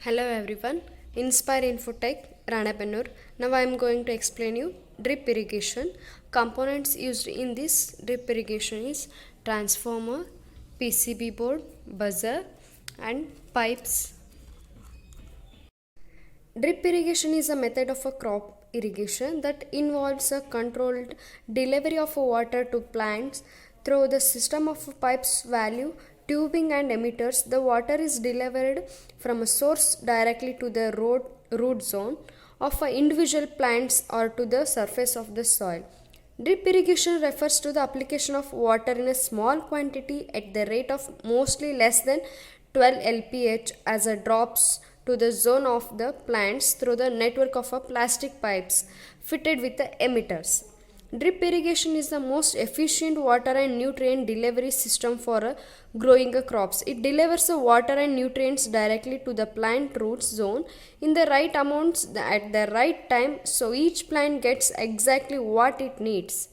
Hello everyone, Inspire Infotech, Ranebennur. Now I am going to explain you drip irrigation. Components used in this drip irrigation is transformer, PCB board, buzzer and pipes. Drip irrigation is a method of a crop irrigation that involves a controlled delivery of water to plants through the system of pipes, valve, tubing and emitters. The water is delivered from a source directly to the root zone of individual plants or to the surface of the soil. Drip irrigation refers to the application of water in a small quantity at the rate of mostly less than 12 lph as a drops to the zone of the plants through the network of plastic pipes fitted with the emitters. Drip irrigation is the most efficient water and nutrient delivery system for growing crops. It delivers water and nutrients directly to the plant root zone in the right amounts at the right time, so each plant gets exactly what it needs.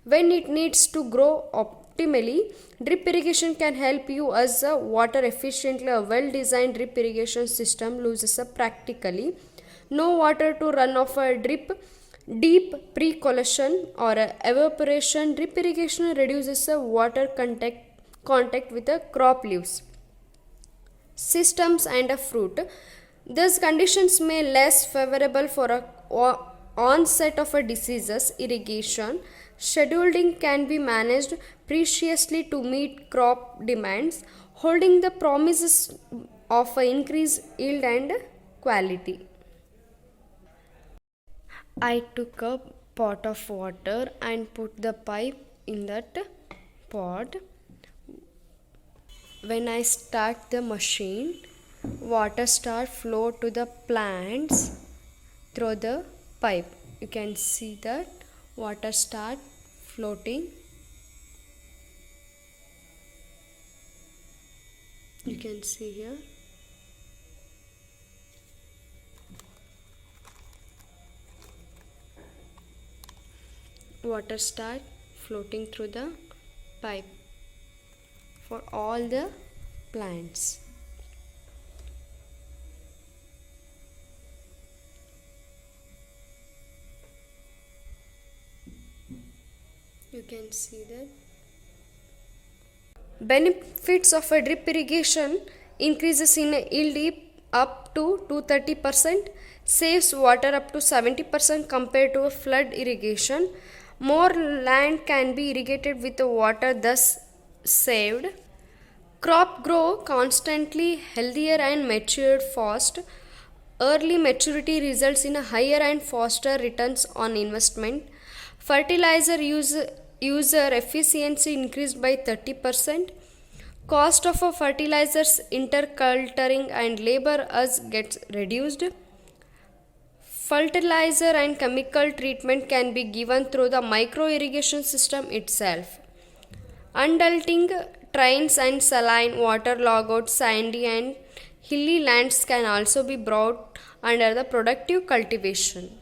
When it needs to grow optimally, drip irrigation can help you as water efficiently. A well-designed drip irrigation system loses practically no water to run off a drip. Deep pre-collection or evaporation. Drip irrigation reduces water contact with the crop leaves, systems and a fruit. These conditions may less favorable for a onset of a diseases. Irrigation scheduling can be managed preciously to meet crop demands, holding the promises of increased yield and quality. I took a pot of water and put the pipe in that pot. When I start the machine, water start flow to the plants through the pipe. You can see that water start floating. You can see here. Water start floating through the pipe for all the plants. You can see that. Benefits of a drip irrigation: increases in yield up to 230%, saves water up to 70% compared to a flood irrigation. More land can be irrigated with the water thus saved. Crop grow constantly healthier and matured fast. Early maturity results in a higher and faster returns on investment. Fertilizer user efficiency increased by 30%. Cost of fertilizers, interculturing and labor as gets reduced. Fertilizer and chemical treatment can be given through the micro irrigation system itself. Unadulting trains and saline water logged sandy and hilly lands can also be brought under the productive cultivation.